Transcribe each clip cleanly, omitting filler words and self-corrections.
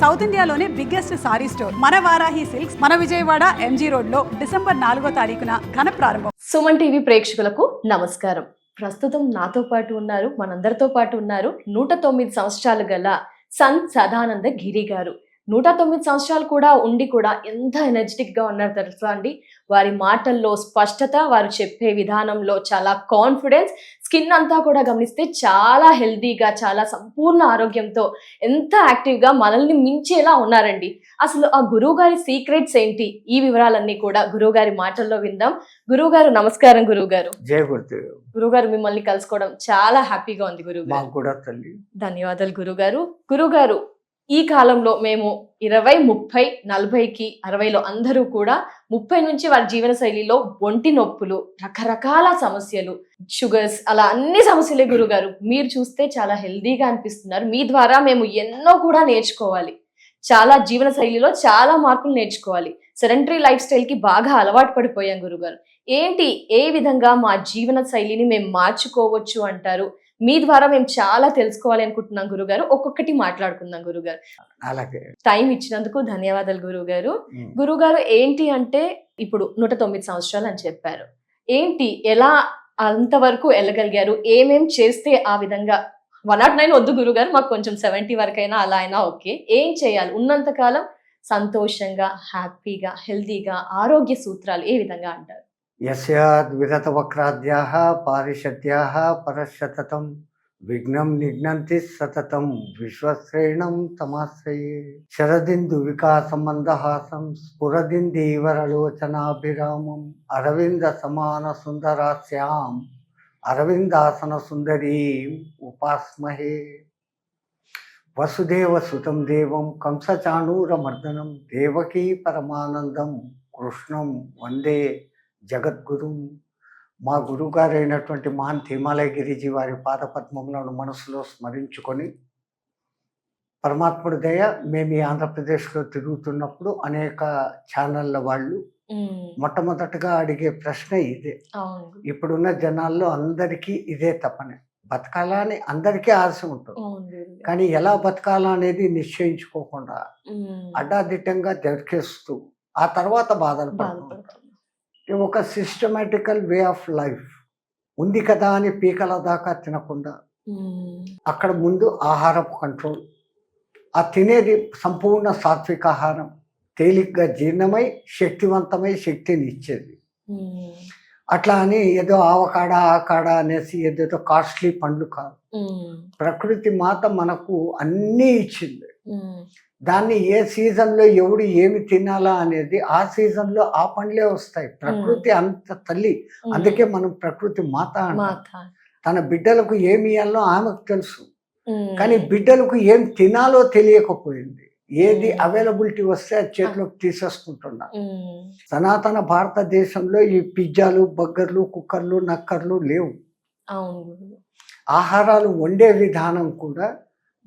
South ఇండియాలోనే biggest sorry store మన Varahi silks మన విజయవాడ ఎంజీ రోడ్ లో డిసెంబర్ 4వ తారీఖున ఘన ప్రారంభం. సుమన్ టీవీ ప్రేక్షకులకు నమస్కారం. ప్రస్తుతం నాతో పాటు ఉన్నారు, మనందరితో పాటు ఉన్నారు 109 సంవత్సరాలు గల సంత్ సదానంద గిరి గారు. 109 సంవత్సరాలు కూడా ఉండి కూడా ఎంత ఎనర్జెటిక్ గా ఉన్నారు తెలుసా అండి. వారి మాటల్లో స్పష్టత, వారు చెప్పే విధానంలో చాలా కాన్ఫిడెన్స్, స్కిన్ అంతా కూడా గమనిస్తే చాలా హెల్దీగా, చాలా సంపూర్ణ ఆరోగ్యంతో, ఎంత యాక్టివ్ గా మనల్ని మించేలా ఉన్నారండి. అసలు ఆ గురువు గారి సీక్రెట్స్ ఏంటి, ఈ వివరాలన్నీ కూడా గురువు గారి మాటల్లో విందాం. గురువు గారు నమస్కారం. గురువు గారు, జయ గురుదేవ్. గురువు గారు, మిమ్మల్ని కలుసుకోవడం చాలా హ్యాపీగా ఉంది గురువు గారు. కూడా తల్లి ధన్యవాదాలు గురువు గారు. గురువు గారు, ఈ కాలంలో మేము 20, 30, 40కి 60లో అందరూ కూడా 30 నుంచి వారి జీవన శైలిలో ఒంటి నొప్పులు, రకరకాల సమస్యలు, షుగర్స్, అలా అన్ని సమస్యలే గురుగారు. మీరు చూస్తే చాలా హెల్దీగా అనిపిస్తున్నారు. మీ ద్వారా మేము ఎన్నో కూడా నేర్చుకోవాలి. చాలా జీవన శైలిలో చాలా మార్పులు నేర్చుకోవాలి. సెడెంటరీ లైఫ్ స్టైల్ కి బాగా అలవాటు పడిపోయాం గురుగారు. ఏంటి, ఏ విధంగా మా జీవన శైలిని మేము మార్చుకోవచ్చు అంటారు? మీ ద్వారా మేము చాలా తెలుసుకోవాలి అనుకుంటున్నాం గురుగారు. ఒక్కొక్కటి మాట్లాడుకుందాం గురుగారు. అలాగే టైం ఇచ్చినందుకు ధన్యవాదాలు గురుగారు. గురుగారు, ఏంటి అంటే ఇప్పుడు 109 సంవత్సరాలు అని చెప్పారు. ఏంటి, ఎలా అంతవరకు వెళ్ళగలిగారు? ఏమేం చేస్తే ఆ విధంగా 109 వద్దు గురుగారు, మాకు కొంచెం 70 వరకైనా అలా అయినా ఓకే. ఏం చేయాలి ఉన్నంతకాలం సంతోషంగా, హ్యాపీగా, హెల్దీగా, ఆరోగ్య సూత్రాలు ఏ విధంగా అంటారు? యస్యాద్విగత వక్రాద్యాః పారిషద్యాః పరశతతం విఘ్నం నిఘ్నంతి సతతం విశ్వశ్రేణం తమాశ్రయే శరదిందు వికాసం మందహాసం స్ఫురదిందీవరలోచనాభిరామం అరవింద సమాన సుందరాస్యాం అరవిందాసన సుందరీం ఉపాస్మహే వసుదేవ సుతం దేవం కంసచాణూరమర్దనం దేవకీ పరమానందం కృష్ణం వందే జగద్గురు. మా గురువుగారు అయినటువంటి మహాన్ తిరుమలై గిరిజీ వారి పాదపద్మములను మనసులో స్మరించుకొని, పరమాత్ముడి దయ, మేము ఈ ఆంధ్రప్రదేశ్లో తిరుగుతున్నప్పుడు అనేక ఛానళ్ళ వాళ్ళు మొట్టమొదటగా అడిగే ప్రశ్న ఇదే. ఇప్పుడున్న జనాల్లో అందరికీ ఇదే తపనే. బతకాలా అని అందరికీ ఆశ ఉంటుంది, కానీ ఎలా బతకాలా అనేది నిశ్చయించుకోకుండా అడ్డాదిట్టంగా దొరికేస్తూ ఆ తర్వాత బాధలు పడుతుంటారు. ఒక సిస్టమేటికల్ వే ఆఫ్ లైఫ్ ఉంది కదా అని పీకల దాకా తినకుండా, అక్కడ ముందు ఆహారపు కంట్రోల్, ఆ తినేది సంపూర్ణ సాత్విక ఆహారం, తేలిగ్గా జీర్ణమై శక్తివంతమై శక్తిని ఇచ్చేది. అట్లా అని ఏదో ఆవకాడ ఆకాడ అనేసి ఏదేదో కాస్ట్లీ పండ్లు కాదు. ప్రకృతి మాత మనకు అన్నీ ఇచ్చింది. దాన్ని ఏ సీజన్లో ఎవడు ఏమి తినాలా అనేది ఆ సీజన్లో ఆ పండ్లే వస్తాయి. ప్రకృతి అంత తల్లి, అందుకే మనం ప్రకృతి మాత అంటాం. తన బిడ్డలకు ఏమి ఇవ్వాలో ఆమెకు తెలుసు, కానీ బిడ్డలకు ఏం తినాలో తెలియకపోయింది. ఏది అవైలబిలిటీ వస్తే అది చేతిలోకి తీసేసుకుంటున్నా. సనాతన భారతదేశంలో ఈ పిజ్జాలు, బర్గర్లు, కుక్కర్లు, నక్కర్లు లేవు. ఆహారాలు వండే విధానం కూడా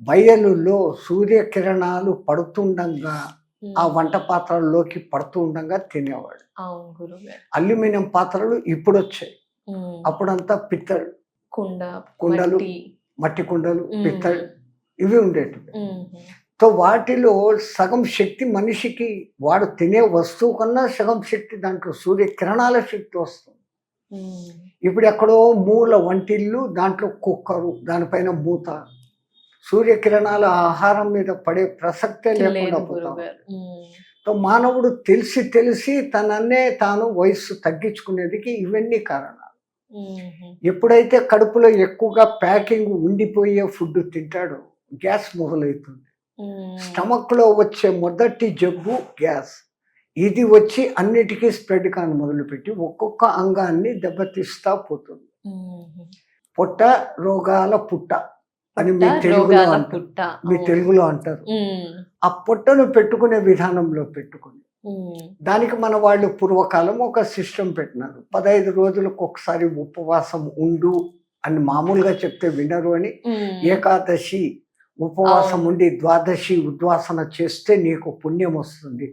బయలులో సూర్యకిరణాలు పడుతుండగా ఆ వంట పాత్రల్లోకి పడుతూ ఉండగా తినేవాడు. అల్యూమినియం పాత్రలు ఇప్పుడు వచ్చాయి, అప్పుడంతా పిత్తళ్ కుండలు, మట్టి కుండలు, పిత్తళ్ ఇవి ఉండేటివి. సో వాటిలో సగం శక్తి మనిషికి వాడు తినే వస్తువు కన్నా సగం శక్తి దాంట్లో సూర్యకిరణాల శక్తి వస్తుంది. ఇప్పుడు ఎక్కడో మూల వంటిల్లు, దాంట్లో కుక్కరు, దానిపైన మూత, సూర్యకిరణాల ఆహారం మీద పడే ప్రసక్తే లేకుండా పోతాం. సో మానవుడు తెలిసి తనన్నే తాను వయస్సు తగ్గించుకునేదికి ఇవన్నీ కారణాలు. ఎప్పుడైతే కడుపులో ఎక్కువగా ప్యాకింగ్ ఉండిపోయే ఫుడ్ తింటాడో గ్యాస్ మొదలవుతుంది. స్టమక్ లో వచ్చే మొదటి జబ్బు గ్యాస్. ఇది వచ్చి అన్నిటికీ స్ప్రెడ్ కాని మొదలుపెట్టి ఒక్కొక్క అంగాన్ని దెబ్బతీస్తా పోతుంది. పొట్ట రోగాల పుట్ట అని మీ తెలుగులో అంటారు. ఆ పొట్టను పెట్టుకునే విధానంలో పెట్టుకుని దానికి మన వాళ్ళు పూర్వకాలం ఒక సిస్టమ్ పెట్టినారు. 15 రోజులకు ఒకసారి ఉపవాసం ఉండు అని మామూలుగా చెప్తే వినరు అని ఏకాదశి ఉపవాసం ఉండి ద్వాదశి ఉద్వాసన చేస్తే నీకు పుణ్యం వస్తుంది.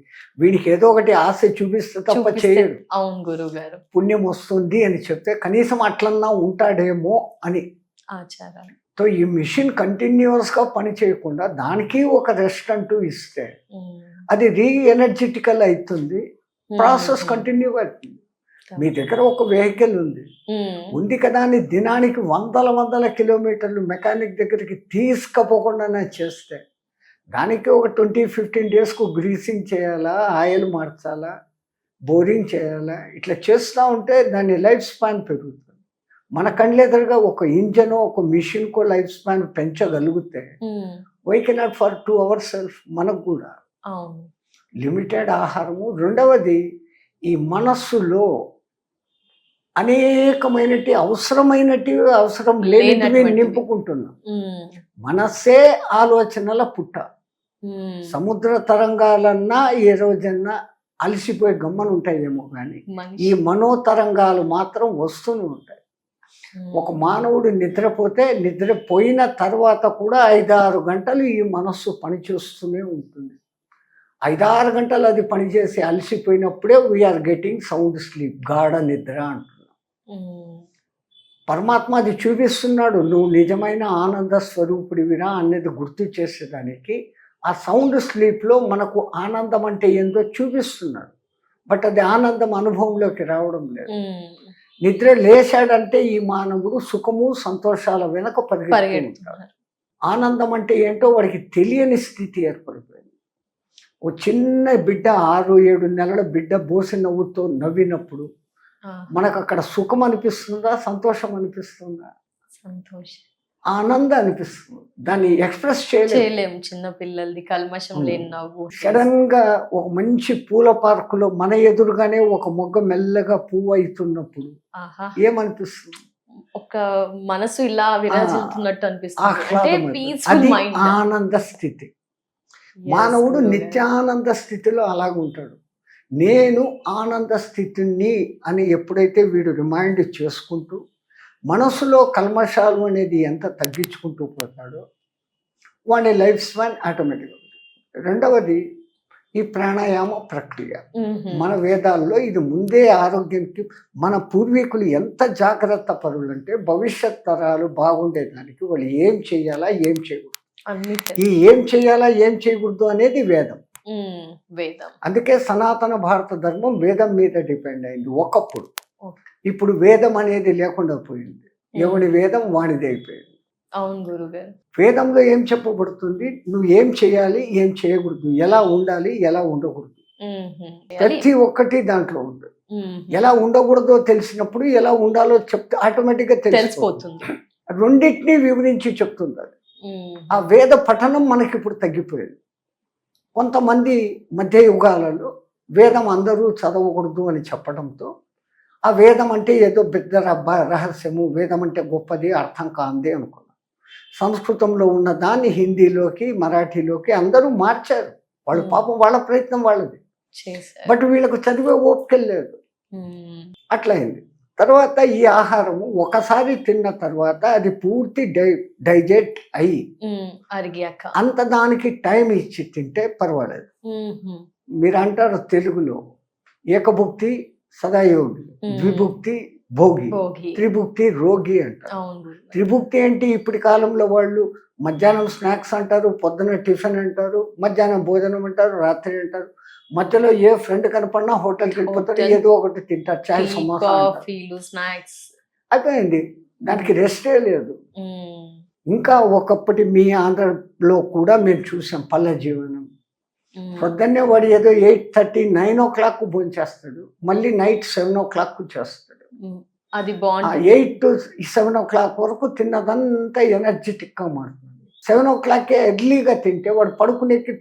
వీడికి ఏదో ఒకటి ఆశ చూపిస్తే తప్ప చేయడు. అవును గురుగారు, పుణ్యం వస్తుంది అని చెప్తే కనీసం అట్లన్నా ఉంటాడేమో అని ఆచారం. సో ఈ మిషన్ కంటిన్యూస్గా పని చేయకుండా దానికి ఒక రెస్ట్ అంటూ ఇస్తే అది ఎనర్జెటికల్ అవుతుంది, ప్రాసెస్ కంటిన్యూ అవుతుంది. మీ దగ్గర ఒక వెహికల్ ఉంది కదా అని దినానికి వందల కిలోమీటర్లు మెకానిక్ దగ్గరికి తీసుకపోకుండా చేస్తే దానికి ఒక 20-15 డేస్కు గ్రీసింగ్ చేయాలా, ఆయిల్ మార్చాలా, బోరింగ్ చేయాలా, ఇట్లా చేస్తూ ఉంటే దాని లైఫ్ స్పాన్ పెరుగుతుంది. మన కళ్ళెదురుగా ఒక ఇంజన్ ఒక మిషన్కో లైఫ్ స్పాన్ పెంచగలిగితే why cannot for 2 hours self. మనకు కూడా లిమిటెడ్ ఆహారము. రెండవది ఈ మనస్సులో అనేకమైనటి అవసరం లేనిటివి నింపుకుంటున్నాం. మనస్సే ఆలోచనల పుట్ట. సముద్ర తరంగాలన్నా ఏ రోజన్నా అలసిపోయి గమ్మను ఉంటాయేమో కానీ ఈ మనోతరంగాలు మాత్రం వస్తూనే ఉంటాయి. ఒక మానవుడు నిద్రపోయిన తర్వాత కూడా 5-6 గంటలు ఈ మనస్సు పనిచేస్తూనే ఉంటుంది. 5-6 గంటలు అది పనిచేసి అలసిపోయినప్పుడే వీఆర్ గెటింగ్ సౌండ్ స్లీప్, గాఢ నిద్ర అంటున్నాం. పరమాత్మ అది చూపిస్తున్నాడు. నువ్వు నిజమైన ఆనంద స్వరూపుడివిరా అనేది గుర్తు చేసేదానికి ఆ సౌండ్ స్లీప్లో మనకు ఆనందం అంటే ఏందో చూపిస్తున్నాడు. బట్ అది ఆనందం అనుభవంలోకి రావడం లేదు. నిద్ర లేచాడంటే ఈ మానవుడు సుఖము సంతోషాల వెనక పరిగెత్తుకుంటాడు. ఆనందం అంటే ఏంటో వాడికి తెలియని స్థితి ఏర్పడిపోయింది. ఓ చిన్న బిడ్డ 6-7 నెలల బిడ్డ బోసి నవ్వుతో నవ్వినప్పుడు మనకు అక్కడ సుఖం అనిపిస్తుందా, సంతోషం అనిపిస్తుందా? సంతోషం, ఆనందం అనిపిస్తుంది. దాన్ని ఎక్స్ప్రెస్ చేయలేము. చిన్న పిల్లలది కల్మషం లేని నవ్వు. సడన్ గా ఒక మంచి పూల పార్కులో మన ఎదురుగానే ఒక మొగ్గ మెల్లగా పువ్వు అవుతున్నప్పుడు ఏమనిపిస్తుంది? ఒక మనసు ఇలా విరాజిల్లుతున్నట్టు అనిపిస్తుంది. ఆనంద స్థితి. మానవుడు నిత్యానంద స్థితిలో అలాగుంటాడు. నేను ఆనంద స్థితిని అని ఎప్పుడైతే వీడు రిమైండ్ చేసుకుంటూ మనసులో కల్మషాలు అనేది ఎంత తగ్గించుకుంటూ పోతాడో వాడి లైఫ్ స్పాన్ ఆటోమేటిక్గా. రెండవది ఈ ప్రాణాయామ ప్రక్రియ. మన వేదాల్లో ఇది ముందే ఆరోగ్యానికి మన పూర్వీకులు ఎంత జాగ్రత్త పరులు అంటే భవిష్యత్ తరాలు బాగుండేదానికి వాళ్ళు ఏం చేయాలా ఏం చేయకూడదు, ఈ ఏం చేయాలా ఏం చేయకూడదు అనేది వేదం. అందుకే సనాతన భారత ధర్మం వేదం మీద డిపెండ్ అయింది ఒకప్పుడు. ఇప్పుడు వేదం అనేది లేకుండా పోయింది. ఎవడి వేదం వాడిది అయిపోయింది. అవును గురుగారు. వేదంలో ఏం చెప్పబడుతుంది? నువ్వు ఏం చేయాలి ఏం చేయకూడదు, ఎలా ఉండాలి ఎలా ఉండకూడదు, ప్రతి ఒక్కటి దాంట్లో ఉంది. ఎలా ఉండకూడదో తెలిసినప్పుడు ఎలా ఉండాలో చెప్తే ఆటోమేటిక్గా తెలిసిపోతుంది. రెండింటినీ వివరించి చెప్తుంది అది. ఆ వేద పఠనం మనకి ఇప్పుడు తగ్గిపోయింది. కొంతమంది మధ్య యుగాలలో వేదం అందరూ చదవకూడదు అని చెప్పడంతో ఆ వేదం అంటే ఏదో పెద్ద రహస్యము, వేదం అంటే గొప్పది, అర్థం కాంది అనుకున్నాం. సంస్కృతంలో ఉన్న దాన్ని హిందీలోకి మరాఠీలోకి అందరూ మార్చారు. వాళ్ళు పాపం వాళ్ళ ప్రయత్నం వాళ్ళది. బట్ వీళ్ళకు చదివే ఓపిక లేదు. అట్లయింది. తర్వాత ఈ ఆహారము ఒకసారి తిన్న తర్వాత అది పూర్తి డైజెస్ట్ అయ్యి అంత దానికి టైం ఇచ్చి తింటే పర్వాలేదు. మీరు అంటారు తెలుగులో ఏకభుక్తి సదాయోగి, ద్విభుక్తి భోగి, త్రిభుక్తి రోగి అంటారు. త్రిభుక్తి అంటే ఇప్పటి కాలంలో వాళ్ళు మధ్యాహ్నం స్నాక్స్ అంటారు, పొద్దున టిఫిన్ అంటారు, మధ్యాహ్నం భోజనం అంటారు, రాత్రి అంటారు. మధ్యలో ఏ ఫ్రెండ్ కనపడినా హోటల్కి వెళ్ళిపోతారు, ఏదో ఒకటి తింటారు, చాయ్ సమోసా స్నాక్స్ అయిపోయింది. దానికి రెస్టే లేదు. ఇంకా ఒకప్పటి మీ ఆంధ్రలో కూడా మేము చూసాం పల్లె జీవనం. పొద్దున్నే వాడు ఏదో 8:30, 9 o'clock భోజనం చేస్తాడు, మళ్ళీ నైట్ 7 o'clock చేస్తాడు. అది బాగుంది. 8 to 7 o'clock వరకు తిన్నదంతా ఎనర్జెటిక్ గా మారుతుంది. 7 o'clock ఎర్లీగా తింటే వాడు పడుకునేకి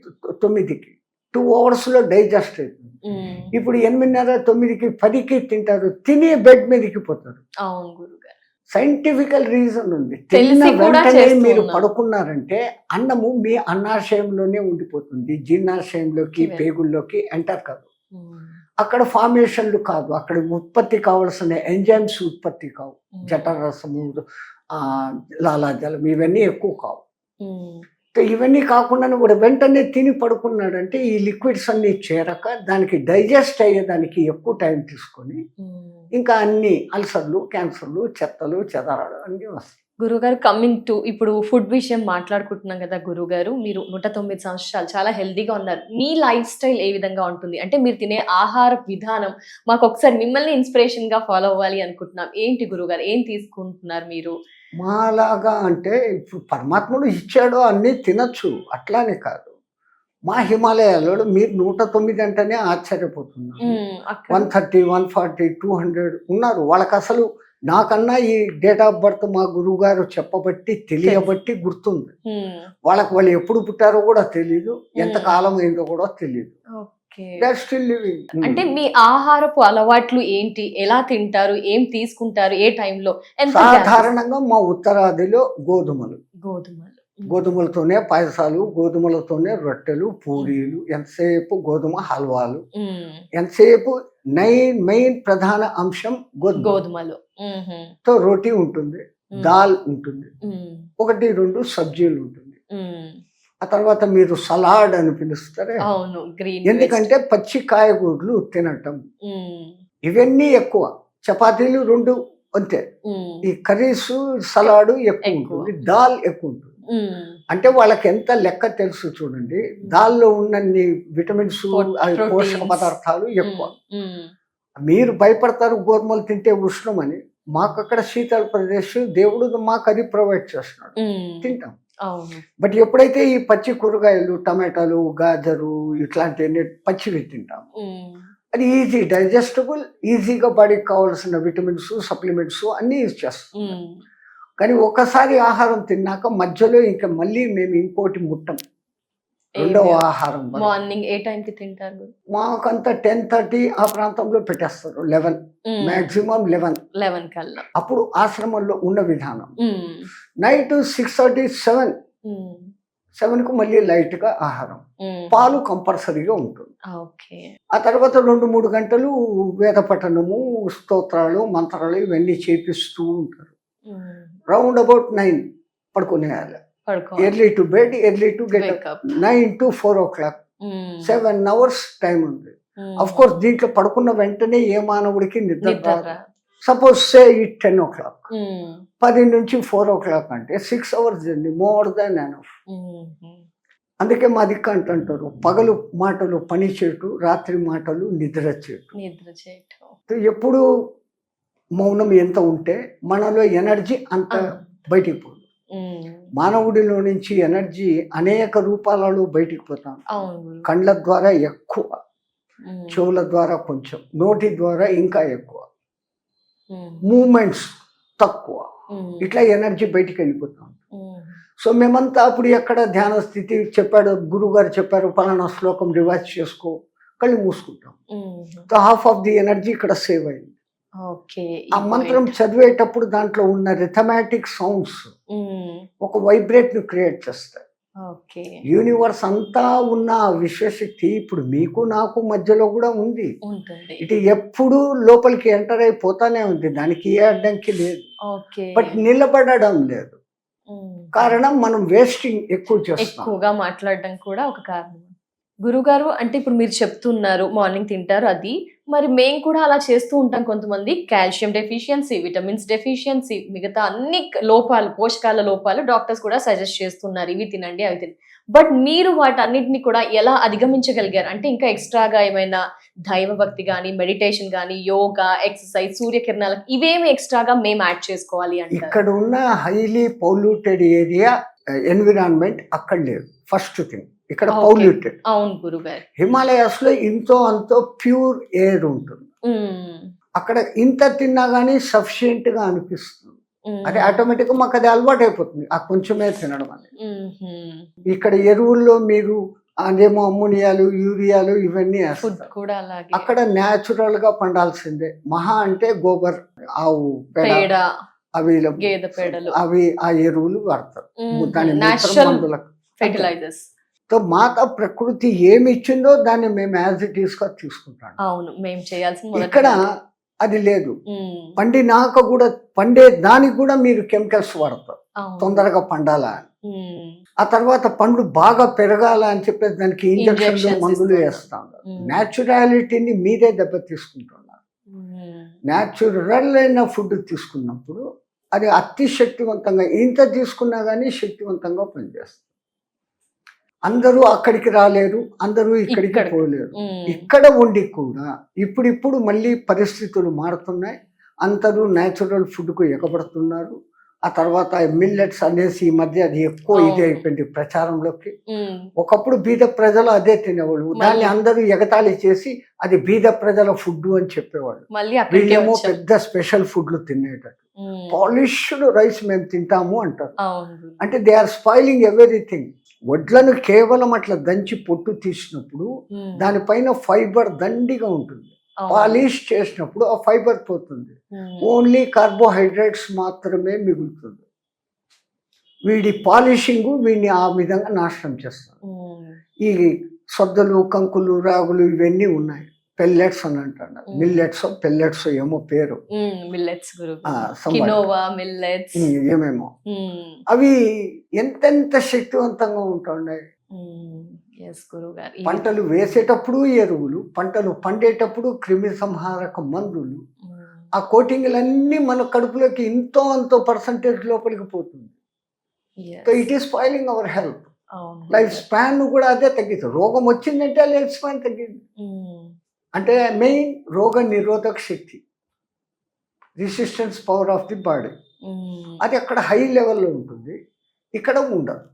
9కి 2 hours లో డైజెస్ట్ అవుతుంది. ఇప్పుడు 8:30, 9కి 10కి తింటారు, తిని బెడ్ మీదకి పోతారు. అవును గురుగారు. సైంటిఫికల్ రీజన్ ఉంది. తిన్న వెంటనే మీరు పడుకున్నారంటే అన్నము మీ అన్నాశయంలోనే ఉండిపోతుంది, జీర్ణాశయంలోకి పేగుల్లోకి ఎంటర్ కాదు. అక్కడ ఫార్మేషన్లు కాదు, అక్కడ ఉత్పత్తి కావాల్సిన ఎంజైమ్స్ ఉత్పత్తి కావు. జఠరసము, లాలాజలం ఇవన్నీ ఎక్కువ కావు. ఇవన్నీ కాకుండా కూడా వెంటనే తిని పడుకున్నాడంటే ఈ లిక్విడ్స్ అన్ని చేరక దానికి డైజెస్ట్ అయ్యేదానికి ఎక్కువ టైం తీసుకొని ఇంకా అన్ని అల్సర్లు, క్యాన్సర్లు, చెత్తలు, చెదరాలు అన్నీ వస్తాయి. గురుగారు కమింగ్ టు ఇప్పుడు ఫుడ్ విషయం మాట్లాడుకుంటున్నాం కదా గురుగారు, మీరు 109 సంవత్సరాలు చాలా హెల్దీగా ఉన్నారు. మీ లైఫ్ స్టైల్ ఏ విధంగా ఉంటుంది అంటే మీరు తినే ఆహార విధానం మాకు ఒకసారి మిమ్మల్ని ఇన్స్పిరేషన్ గా ఫాలో అవ్వాలి అనుకుంటున్నాం. ఏంటి గురుగారు, ఏం తీసుకుంటున్నారు మీరు? మాలాగా అంటే ఇప్పుడు పరమాత్ముడు ఇచ్చాడో అన్నీ తినచ్చు, అట్లానే కాదు. మా హిమాలయాలో మీరు 109 అంటేనే ఆశ్చర్యపోతున్నారు. 130, 140, 200 ఉన్నారు. వాళ్ళకి అసలు నాకన్నా ఈ డేట్ ఆఫ్ బర్త్ మా గురువు గారు చెప్పబట్టి తెలియబట్టి గుర్తుంది. వాళ్ళు ఎప్పుడు పుట్టారో కూడా తెలియదు, ఎంత కాలం అయిందో కూడా తెలియదు. Still living. అంటే మీ ఆహారపు అలవాట్లు ఏంటి, ఎలా తింటారు, ఏం తీసుకుంటారు, ఏ టైంలో? సాధారణంగా మా ఉత్తరాదిలో గోధుమలతోనే పాయసాలు, గోధుమలతోనే రొట్టెలు, పూరీలు, ఎంతసేపు గోధుమ హల్వాలు, ఎంతసేపు మెయిన్ ప్రధాన అంశం గోధుమలు తో రోటీ ఉంటుంది, దాల్ ఉంటుంది, 1-2 సబ్జీలు ఉంటుంది. ఆ తర్వాత మీరు సలాడ్ అని పిలుస్తారే, ఎందుకంటే పచ్చి కాయగూరలు తినటం, ఇవన్నీ ఎక్కువ. చపాతీలు 2 అంతే. ఈ కర్రీస్, సలాడ్ ఎక్కువ ఉంటుంది, దాల్ ఎక్కువ ఉంటుంది. అంటే వాళ్ళకి ఎంత లెక్క తెలుసు చూడండి. దాల్లో ఉన్నన్ని విటమిన్స్, పోషక పదార్థాలు ఎక్కువ. మీరు భయపడతారు గోధుమలు తింటే ఉష్ణమని. మాకు అక్కడ శీతల ప్రదేశ్, దేవుడు మాకు అది ప్రొవైడ్ చేస్తున్నాడు, తింటాం. బట్ ఎప్పుడైతే ఈ పచ్చి కూరగాయలు, టమాటాలు, గాజరు ఇట్లాంటివన్నీ పచ్చివి తింటాం, అది ఈజీ డైజెస్టబుల్, ఈజీగా బాడీకి కావాల్సిన విటమిన్స్, సప్లిమెంట్స్ అన్నీ యూజ్ చేస్తాం. కానీ ఒకసారి ఆహారం తిన్నాక మధ్యలో ఇంకా మళ్ళీ మేము ఇంకోటి ముట్టం. రెండవ ఆహారం మార్నింగ్ ఏ టైంకి తింటారు? మాకంతా 10:30 ఆ ప్రాంతంలో పెట్టేస్తారు, 11 మాక్సిమం 11 కల్లా. అప్పుడు ఆశ్రమంలో ఉన్న విధానం. నైట్ 6:30, 7కు మళ్ళీ లైట్ గా ఆహారం, పాలు కంపల్సరీగా ఉంటుంది. ఆ తర్వాత 2-3 గంటలు వేద పఠనము, స్తోత్రాలు, మంత్రాలు ఇవన్నీ చేపిస్తూ ఉంటారు. రౌండ్ అబౌట్ 9 పడుకునేయాలి. Early to bed, early to get up. 9 to 4 o'clock, 7 hours time ఉంది. అఫ్ కోర్స్ దీంట్లో పడుకున్న వెంటనే ఏ మానవుడికి నిద్ర రాదు. సపోజ్ సే ఇట్ 10 o'clock, 10 నుంచి 4 o'clock అంటే 6 hours journey, more than enough. అందుకే మా దిక్కు అంటుంటారు, పగలు మాటలు పని చేయటం, రాత్రి మాటలు నిద్ర చేయటం. ఎప్పుడు మౌనం ఎంత ఉంటే మనలో ఎనర్జీ అంత బయటికి పోదు. మానవుడిలో నుంచి ఎనర్జీ అనేక రూపాలలో బయటికి పోతాం. కళ్ళ ద్వారా ఎక్కువ, చెవుల ద్వారా కొంచెం, నోటి ద్వారా ఇంకా ఎక్కువ, మూమెంట్స్ తక్కువ, ఇట్లా ఎనర్జీ బయటికి వెళ్ళిపోతాం. సో మేమంతా అప్పుడు ఎక్కడ ధ్యాన స్థితి చెప్పాడు, గురువు గారు చెప్పారు పలానా శ్లోకం రివైజ్ చేసుకో, కళ్ళు మూసుకుంటాం. So half of the energy ఇక్కడ సేవ్ అయింది. ఆ మంత్రం చదివేటప్పుడు దాంట్లో ఉన్న రిథమాటిక్ సౌండ్స్ ఒక వైబ్రేట్ ను క్రియేట్ చేస్తాయి. యూనివర్స్ అంతా ఉన్న విశ్వశక్తి ఇప్పుడు మీకు నాకు మధ్యలో కూడా ఉంది. ఇది ఎప్పుడు లోపలికి ఎంటర్ అయిపోతానే ఉంది, దానికి ఏ అడ్డంకి లేదు. బట్ నిలబడడం లేదు. కారణం మనం వేస్టింగ్ ఎక్కువగా మాట్లాడడం కూడా ఒక కారణం. గురుగారు, అంటే ఇప్పుడు మీరు చెప్తున్నారు మార్నింగ్ తింటారు, అది మరి మేము కూడా అలా చేస్తూ ఉంటాం. కొంతమంది కాల్షియం డెఫిషియన్సీ, విటమిన్స్ డెఫిషియన్సీ, మిగతా అన్ని లోపాలు, పోషకాల లోపాలు డాక్టర్స్ కూడా సజెస్ట్ చేస్తున్నారు, ఇవి తినండి అవి తినండి. బట్ మీరు వాటన్నిటిని కూడా ఎలా అధిగమించగలిగారు? అంటే ఇంకా ఎక్స్ట్రాగా ఏమైనా దైవభక్తి కానీ, మెడిటేషన్ కానీ, యోగా, ఎక్సర్సైజ్, సూర్యకిరణాలకు ఇవేమి ఎక్స్ట్రాగా మేము యాడ్ చేసుకోవాలి అంటే? ఇక్కడ ఉన్న హైలీ పొల్యూటెడ్ ఏరియా ఎన్విరాన్మెంట్ అక్కడ లేదు. ఫస్ట్ థింగ్, ఇక్కడ పౌల్యూటెడ్. అవును గురుగారు. హిమాలయాస్ లో ఇంతో అంతో ప్యూర్ ఎయిర్ ఉంటుంది. అక్కడ ఇంత తిన్నా గానీ సఫిషియెంట్ గా అనిపిస్తుంది. అది ఆటోమేటిక్ గా మాకు అది అలవాటు అయిపోతుంది, ఆ కొంచెమే తినడం అనేది. ఇక్కడ ఎరువుల్లో మీరు అదేమో అమ్మోనియాలు, యూరియాలు ఇవన్నీ వేస్తారు. అక్కడ న్యాచురల్ గా పండాల్సిందే. మహా అంటే గోబర్, ఆవు పేడ, అవి అవి ఆ ఎరువులు వాడతారు. ఫెర్టిలైజర్స్ తో మాత ప్రకృతి ఏమి ఇచ్చిందో దాన్ని మేము యాజ్ ఇట్ ఈస్ గా తీసుకుంటాం. అవును, మేము చేయాల్సిన. ఇక్కడ అది లేదు. పండినాక కూడా పండే దానికి కూడా మీరు కెమికల్స్ వాడతారు తొందరగా పండాలా అని. ఆ తర్వాత పండు బాగా పెరగాల అని చెప్పేసి దానికి ఇంజక్షన్లు, మందులు వేస్తాం. న్యాచురాలిటీని మీరే దెబ్బ తీసుకుంటున్నారు. న్యాచురల్ అయిన ఫుడ్ తీసుకున్నప్పుడు అది అతి శక్తివంతంగా ఇంత తీసుకున్నా కానీ శక్తివంతంగా పనిచేస్తుంది. అందరూ అక్కడికి రాలేరు, అందరూ ఇక్కడికి ఇక్కడ. పోలేరు. ఇక్కడ ఉండి కూడా ఇప్పుడు మళ్ళీ పరిస్థితులు మారుతున్నాయి. అందరూ న్యాచురల్ ఫుడ్కు ఎగబడుతున్నారు. ఆ తర్వాత మిల్లెట్స్ అనేసి ఈ మధ్య అది ఎక్కువ ఇది అయిపోయింది ప్రచారంలోకి. ఒకప్పుడు బీద ప్రజలు అదే తినేవాళ్ళు, దాన్ని అందరూ ఎగతాళి చేసి అది బీద ప్రజల ఫుడ్ అని చెప్పేవాళ్ళు. వీళ్ళేమో పెద్ద స్పెషల్ ఫుడ్లు తినేటట్టు. పాలిష్డ్ రైస్ మేము తింటాము అంటారు. అంటే దే ఆర్ స్పాయిలింగ్ ఎవ్రీథింగ్. వడ్లను కేవలం అట్లా దంచి పొట్టు తీసినప్పుడు దానిపైన ఫైబర్ దండిగా ఉంటుంది. పాలిష్ చేసినప్పుడు ఆ ఫైబర్ పోతుంది, ఓన్లీ కార్బోహైడ్రేట్స్ మాత్రమే మిగులుతుంది. వీడి పాలిషింగ్ వీడిని ఆ విధంగా నాశనం చేస్తారు. ఈ సొద్దలు, కంకులు, రాగులు ఇవన్నీ ఉన్నాయి. పెల్లెట్స్ అని అంటారు, మిల్లెట్స్ పెల్లెట్స్ ఏమో పేరు, ఏమేమో. అవి ఎంతెంత శక్తివంతంగా ఉంటున్నాయి. పంటలు వేసేటప్పుడు ఎరువులు, పంటలు పండేటప్పుడు క్రిమి సంహారక మందులు, ఆ కోటింగ్లన్నీ మన కడుపులోకి ఇంతో అంతో పర్సంటేజ్ లోపలికి పోతుంది. So it is spoiling our health. Life span కూడా అదే తగ్గిస్తుంది. రోగం వచ్చిందంటే లైఫ్ స్పాన్ తగ్గింది. అంటే మెయిన్ రోగ నిరోధక శక్తి, resistance power of the body, అది అక్కడ హై లెవెల్లో ఉంటుంది, ఇక్కడ ఉండదు.